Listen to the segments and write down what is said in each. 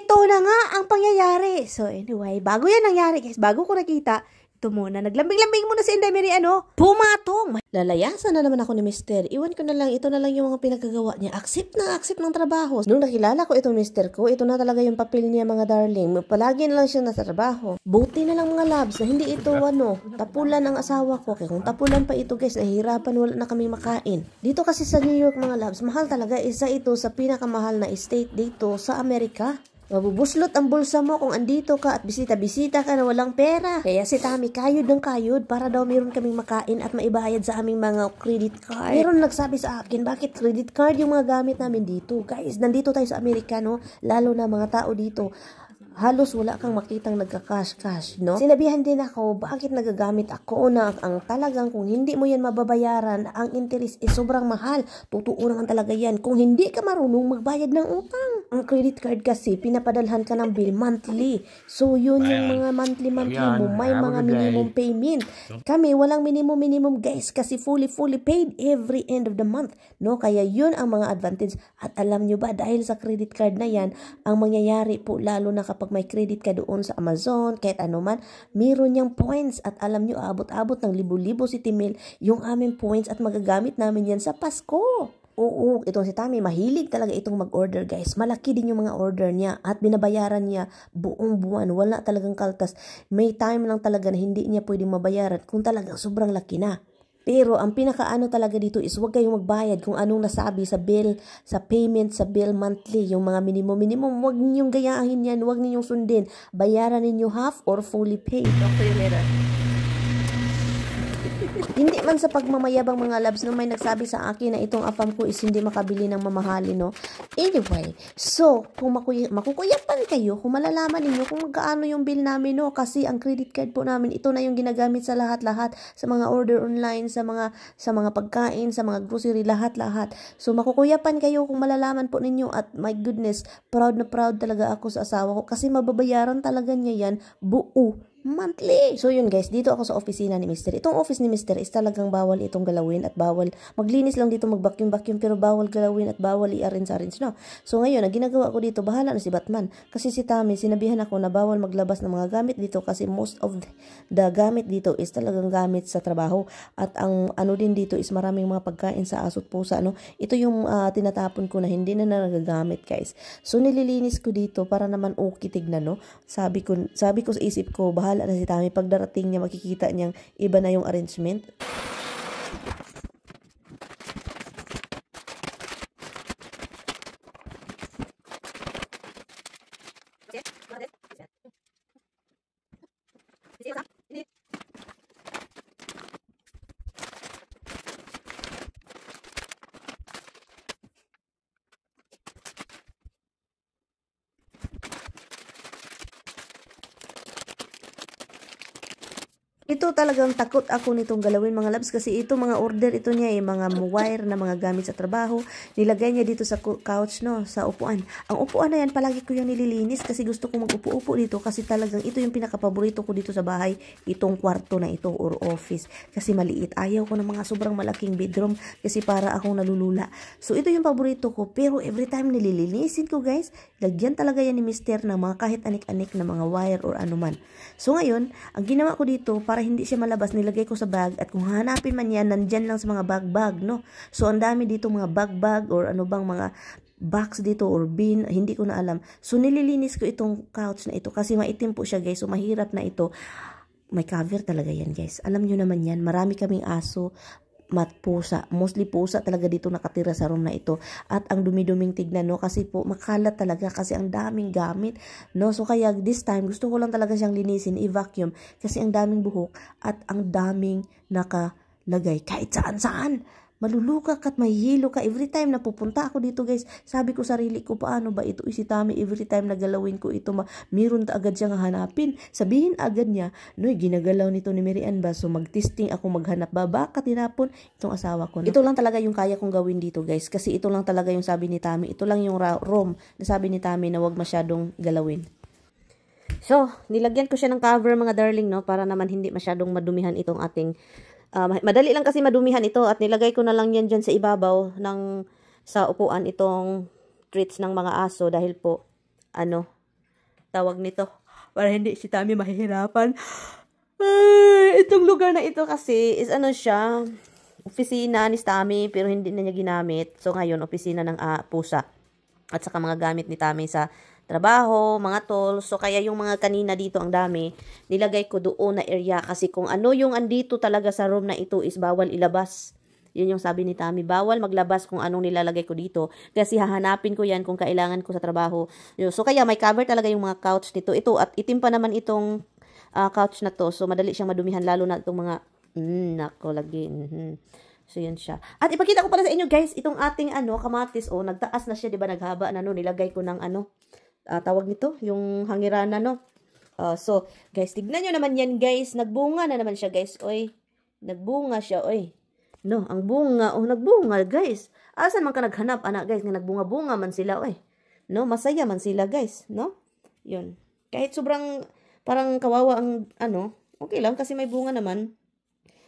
ito na nga ang pangyayari. So anyway, bago yan nangyari guys, bago ko nakita, ito muna, naglambing-lambing muna si Inday Mary, pumatong. Lalayasan na naman ako ni Mister. Iwan ko na lang, ito na lang yung mga pinagagawa niya. Accept ng trabaho. Nung nakilala ko itong Mister ko, ito na talaga yung papel niya mga darling. Palagi na lang siya nasa trabaho. Buti na lang mga labs na hindi ito tapulan ang asawa ko. Kaya kung tapulan pa ito guys, nahihirapan, wala na kaming makain. Dito kasi sa New York mga labs, mahal talaga. Isa ito sa pinakamahal na estate dito sa Amerika. Mabubuslot ang bulsa mo kung andito ka at bisita-bisita ka na walang pera. Kaya si Tami kayod ng kayod para daw meron kaming makain at maibayad sa aming mga credit card. Meron nagsabi sa akin, bakit credit card yung mga gamit namin dito? Guys, nandito tayo sa Amerika, no? Lalo na mga tao dito. Halos wala kang makitang nagka-cash, no? Sinabihan din ako, bakit nagagamit ako na ang talagang kung hindi mo yan mababayaran, ang interest is sobrang mahal. Totoo naman talaga yan. Kung hindi ka marunong magbayad ng utang. Ang credit card kasi, pinapadalhan ka ng bill monthly. So, yun yung mga monthly mo. May mga minimum payment. Kami, walang minimum guys, kasi fully paid every end of the month, no? Kaya yun ang mga advantage. At alam nyo ba, dahil sa credit card na yan, ang mangyayari po, lalo na kapag may credit ka doon sa Amazon, kahit ano man, meron niyang points at alam niyo, abot-abot ng libo-libo si Timil yung aming points at magagamit namin yan sa Pasko. Oo, itong si Tami, mahilig talaga itong mag-order guys. Malaki din yung mga order niya at binabayaran niya buong buwan. Wala talagang kaltas. May time lang talaga na hindi niya pwedeng mabayaran kung talagang sobrang laki na. Pero ang pinakaano talaga dito is huwag kayong magbayad kung anong nasabi sa bill, sa payment, sa bill monthly. Yung mga minimum, huwag ninyong gayahin yan, huwag ninyong sundin. Bayaran ninyo half or fully paid. Talk to you later. Hindi man sa pagmamayabang mga labs no, may nagsabi sa akin na itong afam ko is hindi makabili ng mamahali, no? Anyway, so, kung makukuyapan kayo, kung malalaman ninyo kung magkaano yung bill namin, no? Kasi ang credit card po namin, ito na yung ginagamit sa lahat-lahat, sa mga order online, sa mga pagkain, sa mga grocery, lahat-lahat. So, makukuyapan kayo kung malalaman po ninyo at my goodness, proud na proud talaga ako sa asawa ko kasi mababayaran talaga niya yan buo. Monthly. So yun guys, dito ako sa opisina ni Mr. Itong office ni Mr. is talagang bawal itong galawin at bawal maglinis lang dito, mag-vacuum pero bawal galawin at bawal i-arrange, no? So ngayon, ang ginagawa ko dito, bahala na si Batman. Kasi si Tami, sinabihan ako na bawal maglabas ng mga gamit dito kasi most of the gamit dito is talagang gamit sa trabaho. At ang ano din dito is maraming mga pagkain sa aso't pusa, no? Ito yung tinatapon ko na hindi na nagagamit guys. So nililinis ko dito para naman okay tignan, no? Sabi ko sa isip ko, bahala na si Tami. Pagdarating niya, makikita niyang iba na yung arrangement. Ito talagang takot ako nitong galawin mga labs kasi ito mga order ito niya mga wire na mga gamit sa trabaho. Nilagay niya dito sa couch, no, sa upuan. Ang upuan na yan palagi ko yung nililinis kasi gusto ko mag-upo-upo dito kasi talagang ito yung pinaka-paborito ko dito sa bahay, itong kwarto na ito or office kasi maliit. Ayaw ko ng mga sobrang malaking bedroom kasi para akong nalulula. So ito yung paborito ko pero every time nililinisin ko guys, lagyan talaga yan ni Mr. ng mga kahit anik-anik na mga wire or anuman. So ngayon, ang ginawa ko dito para hindi siya malabas, nilagay ko sa bag at kung hanapin man yan, nandyan lang sa mga bag, no? So ang dami dito mga bag or ano bang mga box dito or bin, hindi ko na alam. So nililinis ko itong couch na ito kasi maitim po siya guys, so mahirap na ito. May cover talaga yan guys. Alam nyo naman yan, marami kaming aso, pusa. Mostly pusa talaga dito nakatira sa room na ito. At ang dumi-duming tignan, no? Kasi po makalat talaga kasi ang daming gamit, no? So kaya this time gusto ko lang talaga siyang linisin, i-vacuum kasi ang daming buhok at ang daming nakalagay kahit saan-saan. Malulukak at mahihilo ka every time na pupunta ako dito guys. Sabi ko sarili ko, paano ba ito si Tami every time na galawin ko ito, meron ta agad siyang hanapin. Sabihin agad niya, noy ginagalaw nito ni Mary Ann ba? So mag-testing ako, maghanap ba? Baka tinapon itong asawa ko. No? Ito lang talaga yung kaya kong gawin dito guys. Kasi ito lang talaga yung sabi ni Tami. Ito lang yung room na sabi ni Tami na wag masyadong galawin. So, nilagyan ko siya ng cover mga darling, no? Para naman hindi masyadong madumihan itong ating madali lang kasi madumihan ito at nilagay ko na lang yan dyan sa ibabaw sa upuan itong treats ng mga aso dahil po tawag nito. Para hindi si Tami mahihirapan. Ay, itong lugar na ito kasi is ano siya, opisina ni Tami pero hindi na niya ginamit. So ngayon, opisina ng pusa. At saka mga gamit ni Tami sa trabaho, mga tools. So kaya yung mga kanina dito ang dami, nilagay ko doon na area kasi kung ano yung andito talaga sa room na ito is bawal ilabas. Yun yung sabi ni Tami, bawal maglabas kung anong nilalagay ko dito. Kasi hahanapin ko yan kung kailangan ko sa trabaho. So kaya may cover talaga yung mga couch nito. Ito at itim pa naman itong couch na to. So madali siyang madumihan lalo na itong mga nako lagi. So yun siya. At ipakita ko pala sa inyo guys, itong ating kamatis nagtaas na siya, 'di ba? Naghaba na nilagay ko ng tawag nito, yung hangiran so guys, tignan niyo naman yan guys, nagbunga na naman siya guys. Oy, nagbunga siya, oy. No, ang bunga, nagbunga guys. Asan man ka naghanap anak guys, nga nagbunga-bunga man sila, oy. No, masaya man sila guys, no? Yun. Kahit sobrang parang kawawa ang okay lang kasi may bunga naman.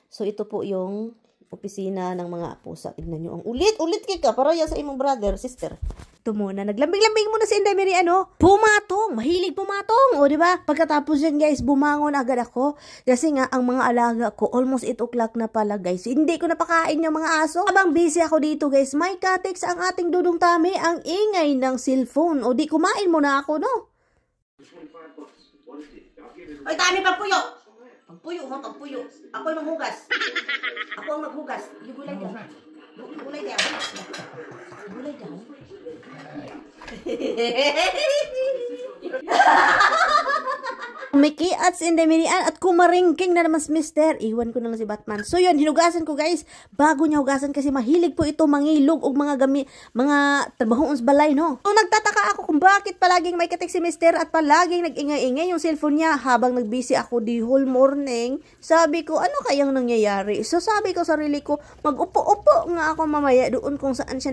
So ito po yung opisina ng mga pusa. Tignan nyo. Ang ulit ka para yan sa imong brother, sister. Ito muna. Naglambing-lambing muna si Inday Mary, pumatong. Mahilig pumatong. O, diba? Pagkatapos yan, guys, bumangon agad ako. Kasi nga, ang mga alaga ko, almost 8 o'clock na pala, guys. Hindi ko napakain yung mga aso. Habang busy ako dito, guys, may ka-text ang ating dudong Tami, ang ingay ng cellphone. O, di kumain muna ako, no? Oy, Tami, pagpuyo! Pagpuyo. Ako ang maghugas. Yung gulay daw. Gulay daw. Mikiat si Inday Mary at kumaringking na naman si Mister. Iwan ko na lang si Batman. So yun, hinugasan ko guys. Bago niya hugasan kasi mahilig po ito mangilog o mga trabahoon sa balay, no? So nagtataka ako kung bakit palaging may katik si Mister at palaging nag-ingay-ingay yung cellphone niya habang nag-busy ako the whole morning. Sabi ko, ano kayang nangyayari? So sabi ko sarili ko, mag-upo-upo nga ako mamaya doon kung saan siya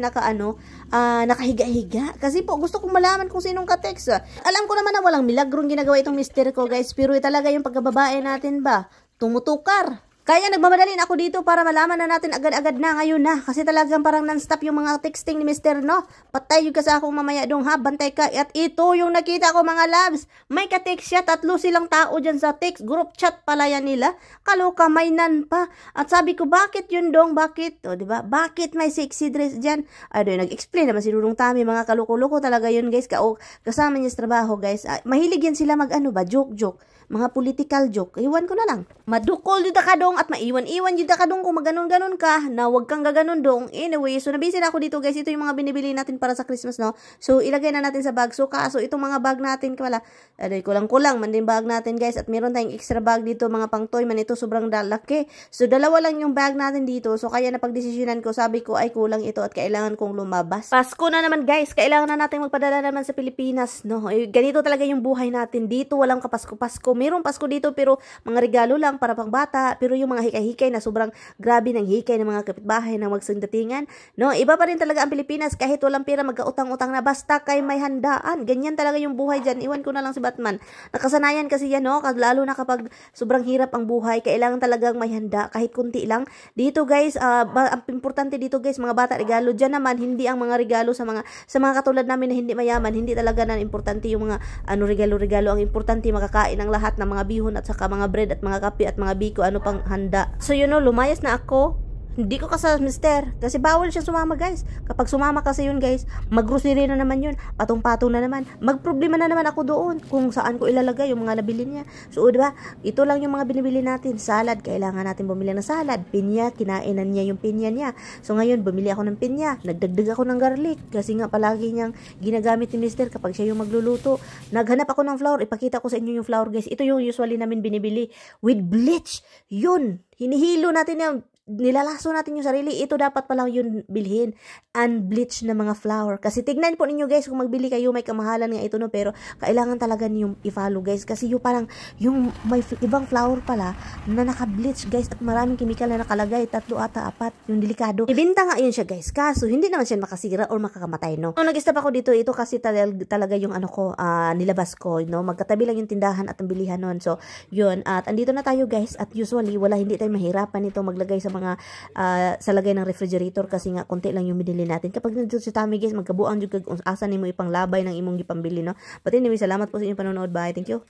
nakahiga-higa. Kasi po gusto kong malaman kung sinong ka-text. Alam ko naman na walang milagrong ginagawa itong Mister ko guys, pero talaga yung pagkababae natin ba, tumutukar. Kaya nagmamadalin ako dito para malaman na natin agad-agad na ngayon na. Kasi talagang parang non-stop yung mga texting ni Mister, no? Patay yung ka sa akong mamaya dong, ha? Bantay ka. At ito yung nakita ko mga labs. May ka-text siya. 3 silang tao dyan sa text. Group chat pala yan nila. Kaloka, may nan pa. At sabi ko, bakit yun dong? Bakit? O, diba? Bakit may sexy dress dyan? Ay, nag-explain naman si Dudong Tami. Mga kaluko-luko talaga yun, guys. Kasama niya sa trabaho, guys. Mahilig yan sila joke-joke. Mga political joke. Iwan ko na lang. Madukol dito ka dong at maiwan-iwan dito ka dong kung maganon-ganon ka na wag kang gaganon dong. Anyway, so nabisi na ako dito guys. Ito yung mga binibili natin para sa Christmas, no? So ilagay na natin sa bag. So kaso itong mga bag natin pala, kulang-kulang man din bag natin guys. At meron tayong extra bag dito, mga pang toy man ito, sobrang laki. So dalawa lang yung bag natin dito. So kaya napagdesisyonan ko, sabi ko ay kulang ito at kailangan kong lumabas. Pasko na naman guys. Kailangan na natin magpadala naman sa Pilipinas, no? Ganito talaga yung buhay natin. Dito walang kapasko-pasko. Merong Pasko dito pero mga regalo lang para pang bata. Pero yung mga hikay-hikay na sobrang grabe ng hikay ng mga kapitbahay na magsundatingan, no? Iba pa rin talaga ang Pilipinas kahit walang pera, magkautang-utang na basta kay may handaan. Ganyan talaga yung buhay dyan. Iwan ko na lang si Batman. Nakasanayan kasi yan, no? Lalo na kapag sobrang hirap ang buhay, kailangan talagang may handa kahit kunti lang. Dito guys, ang importante dito guys, mga bata regalo. Dyan naman, hindi ang mga regalo sa mga katulad namin na hindi mayaman. Hindi talaga na importante yung mga regalo-regalo. Ang importante makakain ang lahat ng mga bihon at saka mga bread at mga kape at mga biko, pang handa. So lumayas na ako. Hindi ko kasama Mister kasi bawal siya sumama guys. Kapag sumama kasi yun guys, mag-grocery na naman yun, patong-patong na naman, magproblema na naman ako doon kung saan ko ilalagay yung mga nabili niya. So diba, ito lang yung mga binibili natin. Salad, kailangan natin bumili ng salad. Pinya, kinainan niya yung pinya niya. So ngayon, bumili ako ng pinya, nagdagdag ako ng garlic kasi nga palagi niyang ginagamit ni Mister kapag siya yung magluluto. Naghanap ako ng flour, ipakita ko sa inyo yung flour guys. Ito yung usually namin binibili with bleach. Yun, hinihilo natin yung nilalaso natin yung sarili. Ito dapat palang yun bilhin. Unbleached na mga flour. Kasi tignan po ninyo guys, kung magbili kayo, may kamahalan nga ito, no? Pero kailangan talaga niyong i-follow guys. Kasi yung parang, yung may ibang flour pala na naka-bleach guys at maraming chemical na nakalagay. 3 ata 4. Yung delikado. Ibinta nga yun siya guys. Kaso, hindi naman siya makasira or makakamatay, no? Nung nag-stop ako dito, ito kasi talaga yung nilabas ko, no? Magkatabi lang yung tindahan at ang bilihan nun. So, yun. At andito na tayo guys. At usually, hindi tayo mahirapan ito maglagay sa mga sa lagay ng refrigerator kasi nga konti lang yung binili natin. Kapag nandito sa Tami guys, magkabuan jud kag asa nimo ipanglabay ng imong gipambili no. But anyway, salamat po sa inyong panonood. Bye. Thank you.